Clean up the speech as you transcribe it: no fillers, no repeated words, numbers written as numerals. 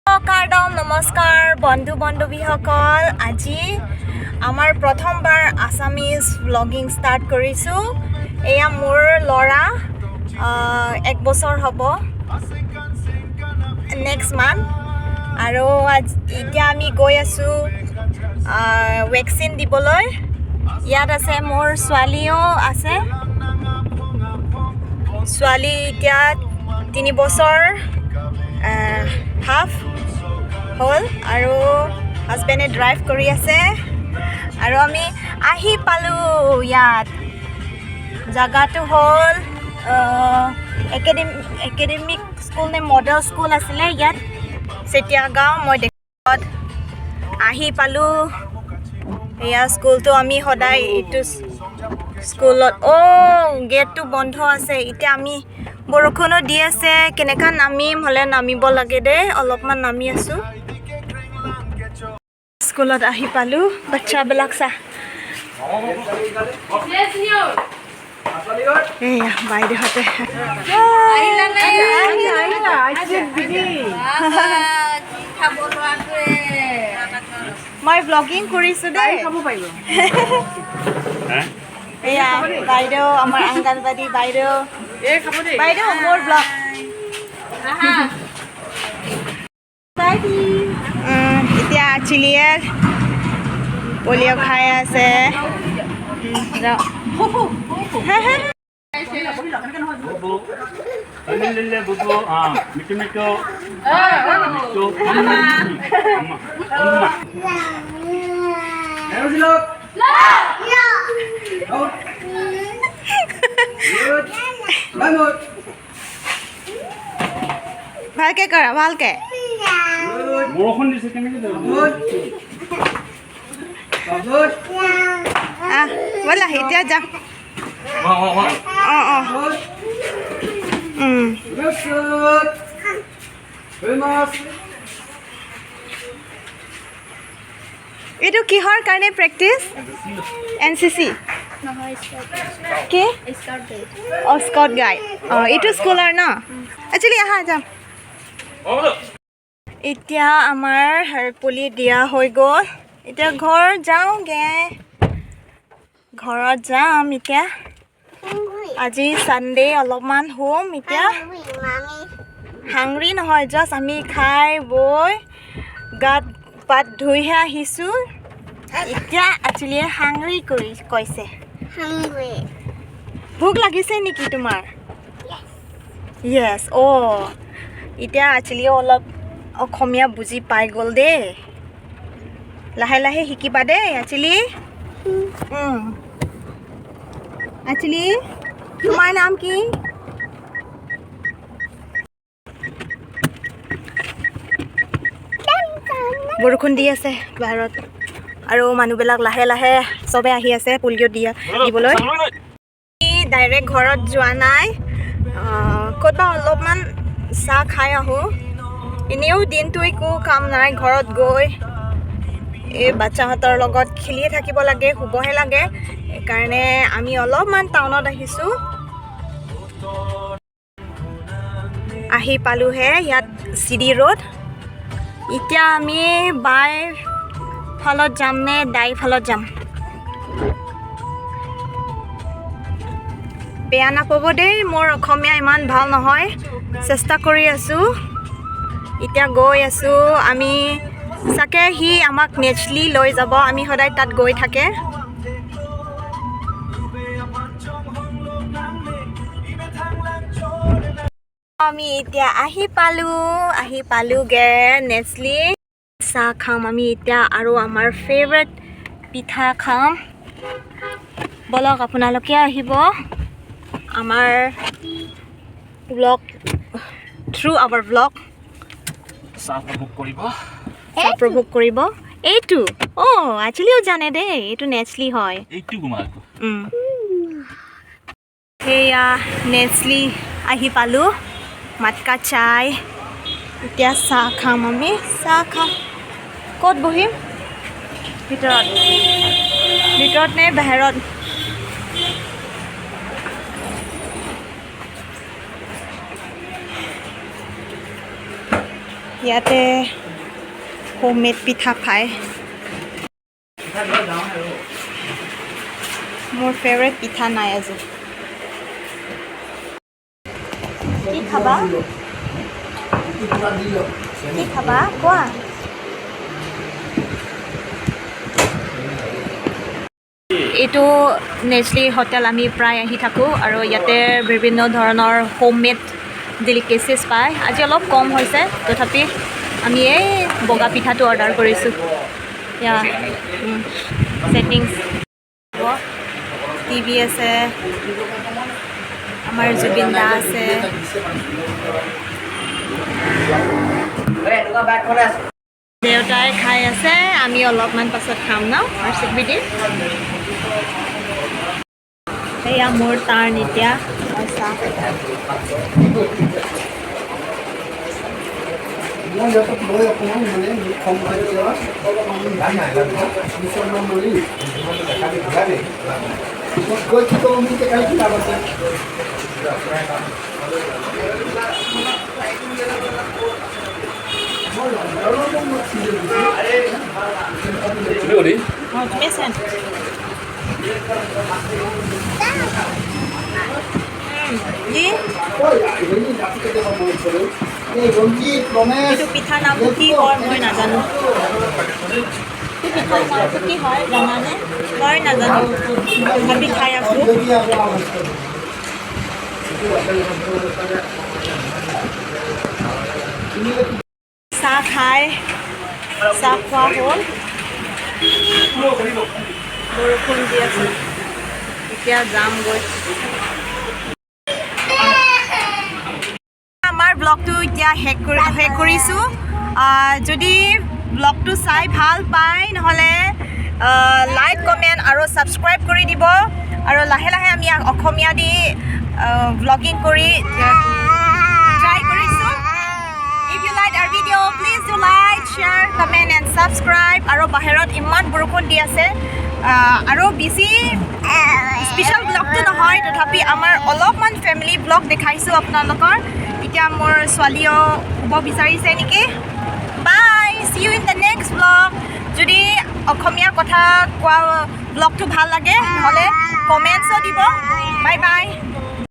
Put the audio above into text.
নমস্কাৰ বন্ধু বান্ধৱীসকল আজি আমাৰ প্ৰথমবাৰ আসামিজ ব্লগিং ষ্টাৰ্ট কৰিছোঁ এয়া মোৰ ল'ৰা 1 বছৰ হ'ব নেক্সট মান্থ আৰু এতিয়া আমি গৈ আছোঁ ভেকচিন দিবলৈ ইয়াত আছে মোৰ ছোৱালীও আছে ছোৱালী এতিয়া 3 বছৰ হাফ হল আৰু হাজবেণ্ডে ড্ৰাইভ কৰি আছে আৰু আমি আহি পালো ইয়াত জাগাটো হল একাডেমিক স্কুল নে মডেল স্কুল আছিলে ইয়াত সেতিয়া গাঁও মই দেখত আহি পালো এয়া স্কুলটো আমি সদায় ইটো স্কুলত গেটটো বন্ধ আছে এতিয়া আমি বৰষুণো দি আছে কেনেকা নামিম হলে নামিব লাগে দে অলপমান নামি আছো স্কুলত আহি পালো বাচ্চা বিলাক চা এয়া বাইদেউহঁতে মই ব্লগিং কৰিছো দেই এয়া বাইদেউ আমাৰ অংগনবাদী বাইদেউ বাইদেউ মোৰ ব্লগ এতিয়া চিলিয়ে পলিঅ' খাই আছে ভালকে কৰা ভালকে বৰষুণ দিছে কেনেকৈ ব'লা এতিয়া যাম এইটো কিহৰ কাৰণে প্ৰেক্টিচ NCC কি স্কাউট গাইড এইটো স্কুলৰ ন একচুৱেলি আহা যাম এতিয়া আমাৰ পলি দিয়া হৈ গ'ল এতিয়া ঘৰ যাওঁগে ঘৰত যাম এতিয়া আজি সানডে অলপমান হোম এতিয়া হাংৰি নহয় জাষ্ট আমি খাই বৈ গাত পাত ধুইহে আহিছোঁ এতিয়া একচুৱেলি হাংৰি কৰি কৈছে ভোক লাগিছে নেকি তোমাৰ য়েছ এতিয়া একচুৱেলি অলপ অসমীয়া বুজি পাই গ'ল দেই লাহে লাহে শিকিবা দেই একচুৱেলি তোমাৰ নাম কি বৰষুণ দি আছে বাহিৰত আৰু মানুহবিলাক লাহে লাহে চবে আহি আছে পলিঅ' দিবলৈ ডাইৰেক্ট ঘৰত যোৱা নাই ক'তবা অলপমান চাহ খাই আহোঁ এনেও দিনটো একো কাম নাই ঘৰত গৈ এই বাচ্চাহঁতৰ লগত খেলিয়ে থাকিব লাগে শুবহে লাগে সেইকাৰণে আমি অলপমান টাউনত আহিছোঁ আহি পালোঁহে ইয়াত চিডি ৰোড এতিয়া আমি বাই ফালত যাম নে দাই ফালত যাম বেয়া নাপাব দেই মোৰ অসমীয়া ইমান ভাল নহয় চেষ্টা কৰি আছোঁ এতিয়া গৈ আছোঁ আমি চাগে সি আমাক নেচলি লৈ যাব আমি সদায় তাত গৈ থাকে আমি এতিয়া আহি পালোগে নেচলি চাহ খাম আমি এতিয়া আৰু আমাৰ ফেভৰেট পিঠা খাম বলক আপোনালোকে আহিব আমাৰ ব্লগ থ্ৰু আৱাৰ ব্লগ চাহ উপভোগ কৰিব এইটো একচুৱেলিও জানে দেই এইটো নেচলি হয় সেয়া নেচলি আহি পালোঁ মাটকা চাই এতিয়া চাহ খাম আমি চাহ খাম ক'ত বহিম ভিতৰত নে বাহিৰত ইয়াতে হোমমেড পিঠা পায় মোৰ ফেভৰেট পিঠা নাই আজি কি খাবা কোৱা এইটো নেচলি হোটেল আমি প্ৰায় আহি থাকোঁ আৰু ইয়াতে বিভিন্ন ধৰণৰ হোমমেড ডেলিকেচিছ পায় আজি অলপ কম হৈছে তথাপি আমি এই বগা পিঠাটো অৰ্ডাৰ কৰিছোঁ ইয়া ছেটিংছ টিভি আছে আমাৰ জুবিন দা আছে দেউতাই খাই আছে আমি অলপমান পাছত খাম ন আৰ্চিক বিধি এয়া মোৰ টাৰ্ণ এতিয়া এইটো পিঠাৰ নামটো কি হয় মই নাজানো পিঠাৰ নামটো কি হয় জানানে মই নাজানো তথাপি খাই আছোঁ চাহ খোৱা হ'ল বৰষুণ দি আছে এতিয়া যামগৈ আমাৰ ব্লগটো এতিয়া শেষ কৰিছোঁ যদি ব্লগটো চাই ভাল পায় নহ'লে লাইক কমেণ্ট আৰু ছাবস্ক্ৰাইব কৰি দিব আৰু লাহে লাহে আমি অসমীয়া দি ব্লগিং কৰি ট্ৰাই কৰিছোঁ if you like our video' please do like share comment and subscribe আৰু বাহিৰত ইমান বৰষুণ দি আছে আৰু বেছি স্পেচিয়েল ব্লগটো নহয় তথাপি আমাৰ অলপমান ফেমিলি ব্লগ দেখাইছোঁ আপোনালোকৰ এতিয়া মোৰ ছোৱালীও শুব বিচাৰিছে নেকি bye see you in the next blog যদি অসমীয়া কথা কোৱা ব্লগটো ভাল লাগে নহ'লে কমেণ্টছো দিব বাই বাই